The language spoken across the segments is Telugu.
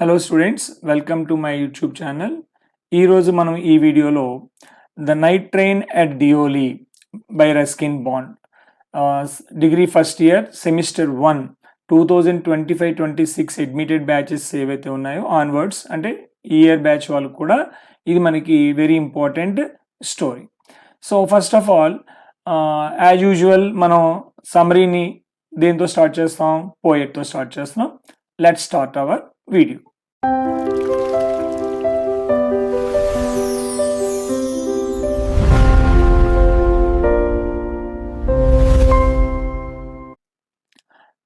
Hello students, welcome to my YouTube channel. ఈరోజు మనం ఈ వీడియోలో the night train at Deoli by Ruskin Bond degree first year semester 1 2025-26 admitted batches ఏవైతే ఉన్నాయో ఆన్వర్డ్స్ అంటే ఈ ఇయర్ బ్యాచ్ వాళ్ళకు కూడా ఇది మనకి very important story. So first of all as usual మనం సమ్మరీని దేంతో స్టార్ట్ చేస్తాం? పోయెట్తో స్టార్ట్ చేస్తాం. Let's start our video.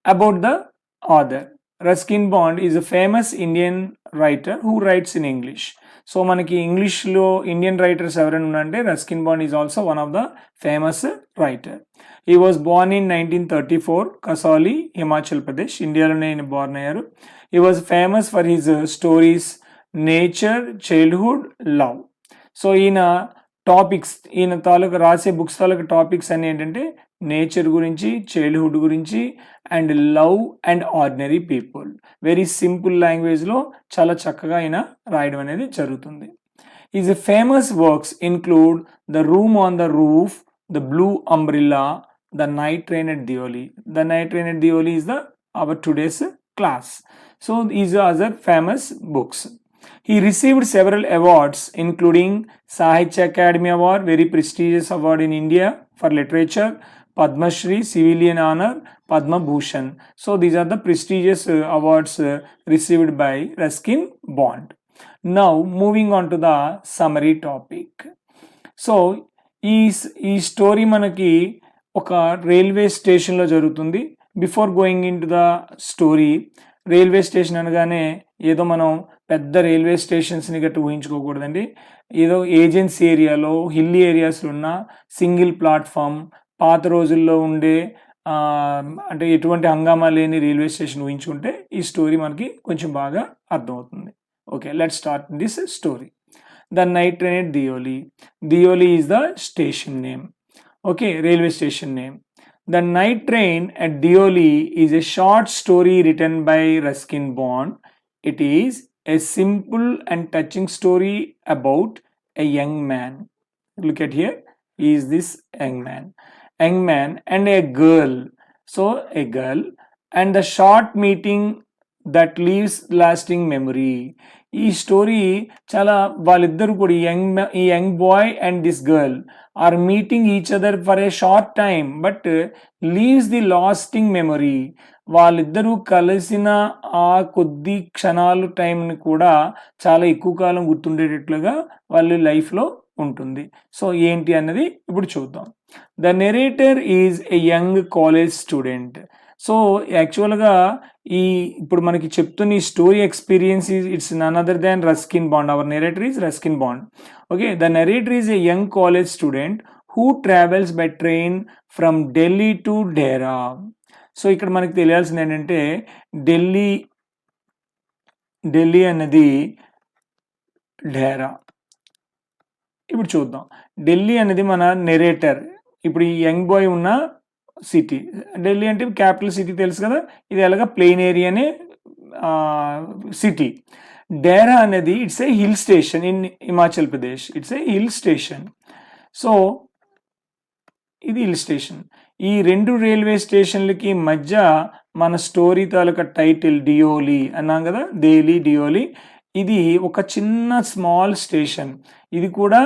About the author, Ruskin Bond is a famous Indian writer who writes in English. So మనకి ఇంగ్లీష్లో ఇండియన్ రైటర్స్ ఎవరైనా ఉన్నారంటే Ruskin bond is also one of the famous writer. He was born in 1934, Kasauli, Himachal Pradesh, ఇండియాలోనే ఆయన బోర్న్ అయ్యారు. He was famous for his stories, nature, childhood, love. So ఈయన టాపిక్స్, ఈయన తాలూకు రాసే బుక్స్ తాలూకు టాపిక్స్ అన్ని ఏంటంటే నేచర్ గురించి, చైల్డ్హుడ్ గురించి and love and ordinary people. Very simple లాంగ్వేజ్లో చాలా చక్కగా ఆయన రాయడం అనేది జరుగుతుంది. His famous works include The Room on the Roof, The Blue Umbrella, The Night Train at Deoli. The Night Train at Deoli is our today's class. So these are other famous books. He received several awards including Sahitya Academy Award, very prestigious award in India for literature, Padma Shri, Civilian Honor, Padma Bhushan. So these are the prestigious awards received by Ruskin Bond. Now moving on to the summary topic. So ఈ స్టోరీ మనకి ఒక రైల్వే స్టేషన్లో జరుగుతుంది. Before going in to the story, railway station అనగానే ఏదో మనం పెద్ద రైల్వే స్టేషన్స్ని గట్టి ఊహించుకోకూడదండి. ఏదో ఏజెన్సీ ఏరియాలో, హిల్లీ ఏరియాస్లో ఉన్న సింగిల్ ప్లాట్ఫామ్, పాత రోజుల్లో ఉండే అంటే ఎటువంటి హంగామా లేని రైల్వే స్టేషన్ ఊహించుకుంటే ఈ స్టోరీ మనకి కొంచెం బాగా అర్థమవుతుంది. Okay, let's start this story. The Night Train at Deoli. Deoli is the station name. Okay, railway station name. The Night Train at Deoli is a short story written by Ruskin Bond. It is a simple and touching story about a young man. Look at here. He is this young man and a girl. So a girl and the short meeting that leaves lasting memory. ఈ స్టోరీ చాలా వాళ్ళిద్దరు కూడా ఈ young bye and this girl or meeting each other for a short time but leaves the lasting memory. వాళ్ళిద్దరూ కలిసిన ఆ కొద్ది క్షణాలు టైంని కూడా చాలా ఎక్కువ కాలం గుర్తుండేటట్లుగా వాళ్ళ లైఫ్లో ఉంటుంది. సో ఏంటి అన్నది ఇప్పుడు చూద్దాం. The narrator is a young college student. So యాక్చువల్గా ఇప్పుడు మనకి చెప్తున్న ఈ story experience it's none other than Ruskin Bond. Our narrator is Ruskin Bond. Okay, the narrator is a young college student who travels by train from Delhi to Dehra. So ఇక్కడ మనకి తెలియాల్సింది ఏంటంటే ఢిల్లీ అన్నది డేరా. ఇప్పుడు చూద్దాం. ఢిల్లీ అనేది మన నెరేటర్, ఇప్పుడు ఈ యంగ్ బాయ్ ఉన్న సిటీ. ఢిల్లీ అంటే క్యాపిటల్ సిటీ తెలుసు కదా, ఇది ఎలాగా ప్లెయిన్ ఏరియానే సిటీ. డేరా అనేది it's a hill station in Himachal Pradesh. It's a hill station. So ఇది హిల్ స్టేషన్. ఈ రెండు రైల్వే స్టేషన్లకి మధ్య మన స్టోరీ తాలూకా టైటిల్ డియోలీ అన్నాం కదా, డియోలీ. ఇది ఒక చిన్న స్మాల్ స్టేషన్. ఇది కూడా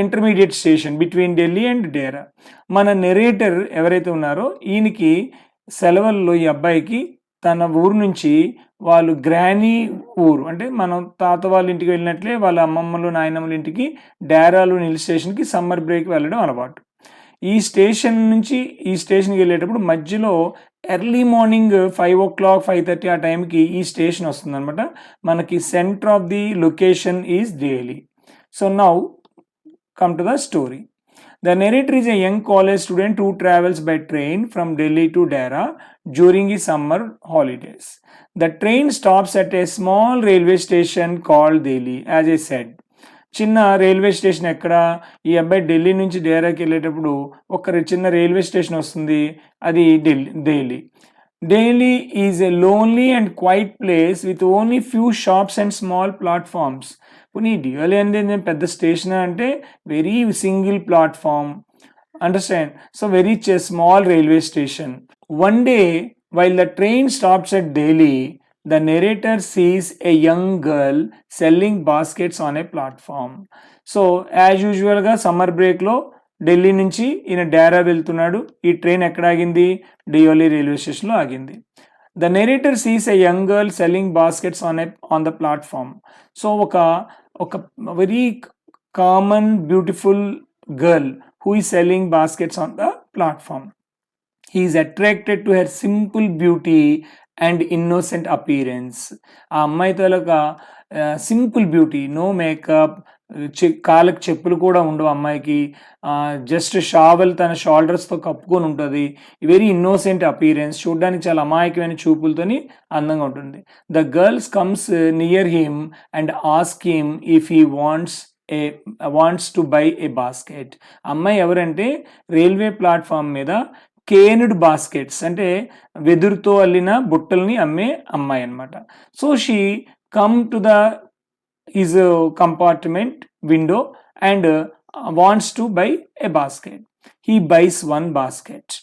intermediate station between Delhi and Dehra. మన నెరేటర్ ఎవరైతే ఉన్నారో ఈయనకి సెలవుల్లో ఈ అబ్బాయికి తన ఊరు నుంచి వాళ్ళు గ్రానీ ఊరు అంటే మనం తాత వాళ్ళ ఇంటికి వెళ్ళినట్లే వాళ్ళ అమ్మమ్మలు నాయనమ్మల ఇంటికి డేరాలు హిల్ స్టేషన్కి సమ్మర్ బ్రేక్ వెళ్ళడం అలవాటు. ఈ స్టేషన్ నుంచి ఈ స్టేషన్కి వెళ్ళేటప్పుడు మధ్యలో ఎర్లీ మార్నింగ్ 5 o'clock 5:30 ఆ టైంకి ఈ స్టేషన్ వస్తుంది అనమాట. మనకి centre of the location is Delhi. So now come to the story. The narrator is a young college student who travels by train from Delhi to Dehra during the summer holidays. The train stops at a small railway station called Delhi, as I said. చిన్న రైల్వే స్టేషన్ ఎక్కడ? ఈ అబ్బాయి ఢిల్లీ నుంచి డేరాకి వెళ్ళేటప్పుడు ఒక చిన్న రైల్వే స్టేషన్ వస్తుంది, అది Delhi. Delhi is a lonely and quiet place with only few shops and small platforms. పోనీ డ్యూయల్ అనేది పెద్ద స్టేషన్ అంటే very single platform, understand? So very small railway station. One day, while the train stops at Delhi, the narrator sees a young girl selling baskets on a platform. So as యూజువల్గా సమ్మర్ బ్రేక్లో ఢిల్లీ నుంచి ఈయన డేరా వెళ్తున్నాడు. ఈ ట్రైన్ ఎక్కడ ఆగింది? డియోలి రైల్వే స్టేషన్లో ఆగింది. The narrator sees a young girl selling baskets on the platform. So ఒక very common beautiful girl who is selling baskets on the platform. He is attracted to her simple beauty and innocent appearance. ఆ అమ్మాయి తాలూకా సింపుల్ బ్యూటీ, నో మేకప్, కాళ్ళకి చెప్పులు కూడా ఉండవు అమ్మాయికి, జస్ట్ షావల్ తన షోల్డర్స్తో కప్పుకొని ఉంటుంది. వెరీ ఇన్నోసెంట్ అపీరెన్స్, చూడడానికి చాలా అమాయకమైన చూపులతోని అందంగా ఉంటుంది. The girls comes near him and ask him if he wants to by A basket. అమ్మాయి ఎవరంటే రైల్వే ప్లాట్ఫామ్ మీద కేన్డ్ బాస్కెట్స్ అంటే వెదురుతో అల్లిన బుట్టల్ని అమ్మే అమ్మాయి అనమాట. So she come to the his compartment window and wants to buy a basket. He buys one basket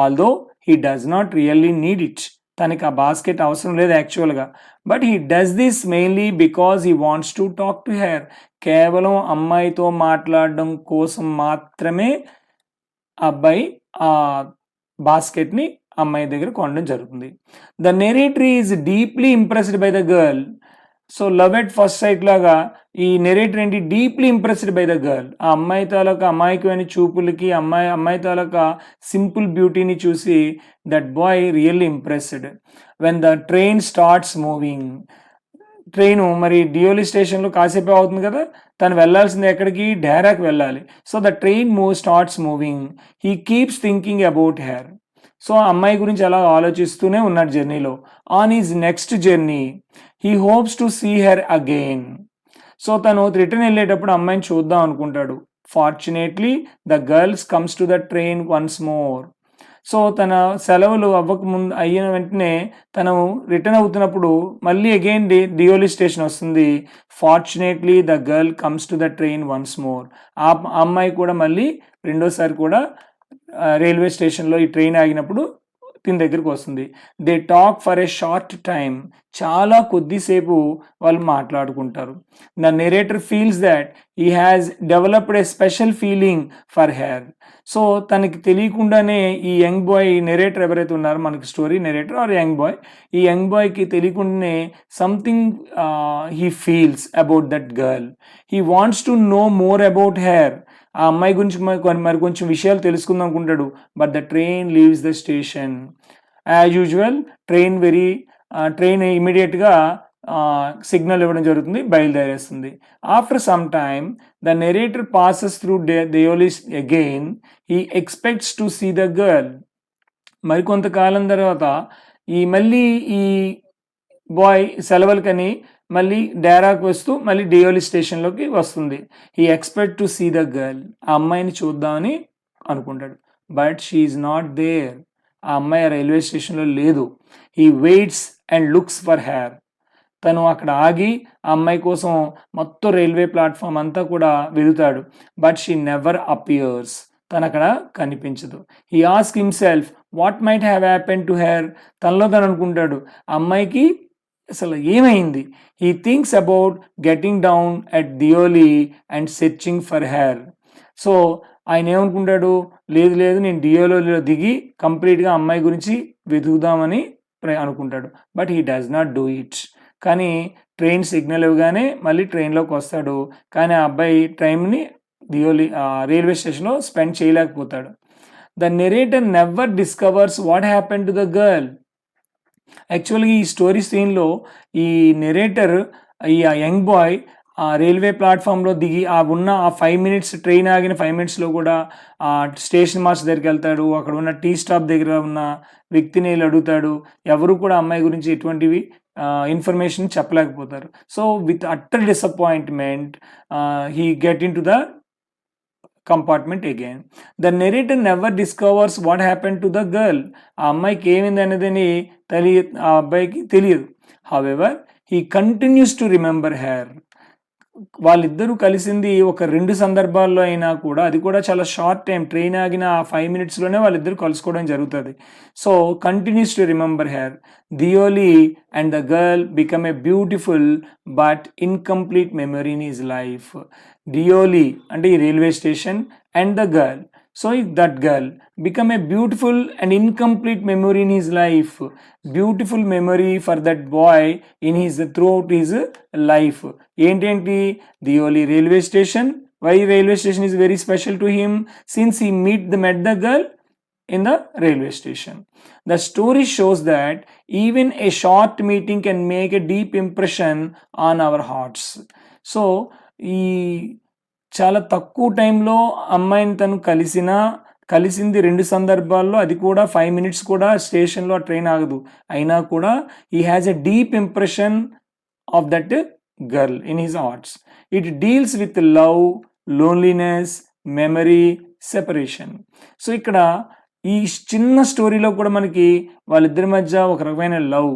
although he does not really need it. తనకి ఆ బాస్కెట్ అవసరం లేదు యాక్చువల్గా, but he does this mainly because he wants to talk to her. కేవలం అమ్మాయితో మాట్లాడడం కోసం మాత్రమే అబ్బాయి ఆ బాస్కెట్ని అమ్మాయి దగ్గర కొనడం జరుగుతుంది. The narrator is deeply impressed by the girl. So love at first sight లాగా ఈ నెరేటర్ ఏంటి, deeply impressed by the girl. ఆ అమ్మాయి తాలూకా అమాయకమైన చూపులకి, అమ్మాయి తాలూకా సింపుల్ బ్యూటీని చూసి that boy really impressed. When the train starts moving, train మరి డియోలి స్టేషన్లో కాసేపే అవుతుంది కదా, తను వెళ్ళాల్సింది ఎక్కడికి? డేరాకి వెళ్ళాలి. So the train starts moving. He keeps thinking about her. So అమ్మాయి గురించి అలా ఆలోచిస్తూనే ఉన్నాడు జర్నీలో. On his next journey he hopes to see her again. So తను రిటర్న్ వెళ్ళేటప్పుడు అమ్మాయిని చూద్దాం అనుకుంటాడు. Fortunately the girls comes to the train once more. So తన సెలవులు అవ్వకముందు అయిన వెంటనే తను రిటర్న్ అవుతున్నప్పుడు మళ్ళీ అగైన్ డియోలి స్టేషన్ వస్తుంది. Fortunately the girl comes to the train once more. ఆ అమ్మాయి కూడా మళ్ళీ రెండోసారి కూడా రైల్వే స్టేషన్లో ఈ ట్రైన్ ఆగినప్పుడు తిని దగ్గరికి వస్తుంది. They talk for a short time. చాలా కొద్దిసేపు వాళ్ళు మాట్లాడుకుంటారు. The narrator feels that he has developed a special feeling for her. So తనకి తెలియకుండానే ఈ యంగ్ బాయ్, నెరేటర్ ఎవరైతే ఉన్నారో మనకి story narrator or young boy, ఈ యంగ్ బాయ్కి తెలియకుండానే something he feels about that girl. He wants to know more about her. ఆ అమ్మాయి గురించి మరి కొంచెం విషయాలు తెలుసుకుందాం అనుకుంటాడు. But the train leaves the station. As usual train ఇమీడియట్గా సిగ్నల్ ఇవ్వడం జరుగుతుంది, బయలుదేరేస్తుంది. After some time the narrator passes through Deoli again. He expects to see the girl. మరికొంతకాలం తర్వాత మళ్ళీ ఈ బాయ్ సెలవులకని మళ్ళీ డేరాకు వస్తూ మళ్ళీ డియోలి స్టేషన్లోకి వస్తుంది. He expect to see the girl. ఆ అమ్మాయిని చూద్దామని అనుకుంటాడు. But she is not there. ఆ అమ్మాయి రైల్వే స్టేషన్లో లేదు. He waits and looks for her. తను అక్కడ ఆగి ఆ అమ్మాయి కోసం మొత్తం రైల్వే ప్లాట్ఫామ్ అంతా కూడా వెళ్తాడు. But she never appears. తను అక్కడ కనిపించదు. He ask himself what might have happen to her. తనలో తను అనుకుంటాడు, ఆ అమ్మాయికి అసలు ఏమైంది? He thinks about getting down at Deoli and searching for her. So ఆయన ఏమనుకుంటాడు, లేదు నేను డియోలో దిగి కంప్లీట్గా అమ్మాయి గురించి వెతుకుదామని అనుకుంటాడు. But he does not do it. కానీ ట్రైన్ సిగ్నల్ ఇవ్వగానే మళ్ళీ ట్రైన్లోకి వస్తాడు. కానీ ఆ అబ్బాయి టైంని రైల్వే స్టేషన్లో స్పెండ్ చేయలేకపోతాడు. The narrator never discovers what happen to the girl. యాక్చువల్గా ఈ స్టోరీ సీన్లో ఈ నెరేటర్ ఈ యంగ్ బాయ్ ఆ రైల్వే ప్లాట్ఫామ్లో దిగి ఉన్న 5 minutes ట్రైన్ ఆగిన 5 minutesలో కూడా ఆ స్టేషన్ మాస్టర్ దగ్గరికి వెళ్తాడు. అక్కడ ఉన్న టీ స్టాప్ దగ్గర ఉన్న వ్యక్తిని అడుగుతాడు. ఎవరు కూడా అమ్మాయి గురించి ఎటువంటివి ఇన్ఫర్మేషన్ చెప్పలేకపోతారు. So with utter disappointment he get in to the compartment again. The narrator never discovers what happened to the girl. ఆ అమ్మాయికి ఏమైంది అనేది ఆ అబ్బాయికి తెలియదు. However, he continues to remember her. వాళ్ళిద్దరూ కలిసింది ఒక 2 సందర్భాల్లో అయినా కూడా, అది కూడా చాలా షార్ట్ టైం, ట్రైన్ ఆగిన ఆ 5 మినిట్స్‌లోనే వాళ్ళిద్దరూ కలుసుకోవడం జరుగుతది. So, continues to remember her. Deoli and the girl become a beautiful but incomplete memory in his life. Deoli అంటే ఈ railway station and the girl. So that girl become a beautiful and incomplete memory in his life. Beautiful memory for that boy in his throughout his life. ఏంటి the only railway station. Why railway station is very special to him? Since he met the girl in the railway station. The story shows that even a short meeting can make a deep impression on our hearts. So ఈ చాలా తక్కువ టైంలో అమ్మాయిని తను కలిసింది 2 సందర్భాల్లో, అది కూడా 5 మినిట్స్ కూడా స్టేషన్లో ఆ ట్రైన్ ఆగదు. అయినా కూడా he has a deep impression of that girl in his hearts. It deals with love, loneliness, memory, separation. So ఇక్కడ ఈ చిన్న స్టోరీలో కూడా మనకి వాళ్ళిద్దరి మధ్య ఒక రకమైన love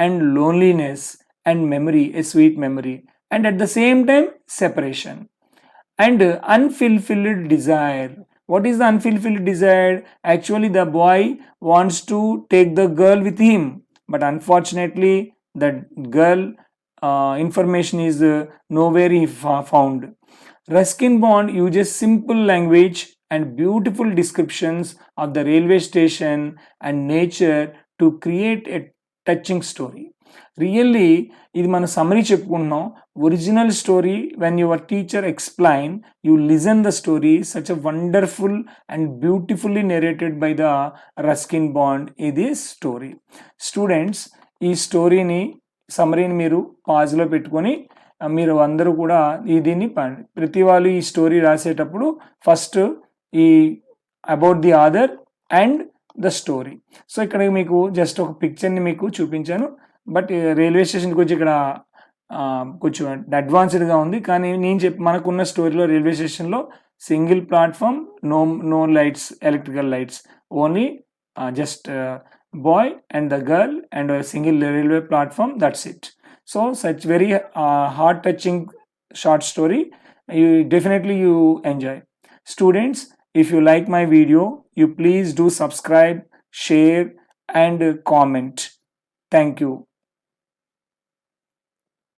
and loneliness and memory, a sweet memory, and at the same time separation. And unfulfilled desire. What is the unfulfilled desire? Actually, the boy wants to take the girl with him, but unfortunately, the girl information is nowhere found. Ruskin Bond uses simple language and beautiful descriptions of the railway station and nature to create a touching story. Really ఇది మన సమ్మరీ చెప్పుకుంటున్నాం. Original story when your teacher explain, you listen the story, such a wonderful and beautifully narrated by the Ruskin bond ఇది స్టోరీ. స్టూడెంట్స్, ఈ స్టోరీని సమ్మరీని మీరు పాజ్లో పెట్టుకొని మీరు అందరూ కూడా దీన్ని ప్రతి వాళ్ళు ఈ స్టోరీ రాసేటప్పుడు ఫస్ట్ ఈ about the author and the story. So ఇక్కడ మీకు జస్ట్ ఒక పిక్చర్ని మీకు చూపించాను. బట్ రైల్వే స్టేషన్కి వచ్చి ఇక్కడ కొంచెం అడ్వాన్స్డ్గా ఉంది. కానీ నేను మనకున్న స్టోరీలో రైల్వే స్టేషన్లో single platform, no lights, electrical lights, only just boy and the girl and single railway platform, that's it. So such very heart touching short story. Definitely you enjoy. Students, if you like my video, you please do subscribe, share and comment. Thank you.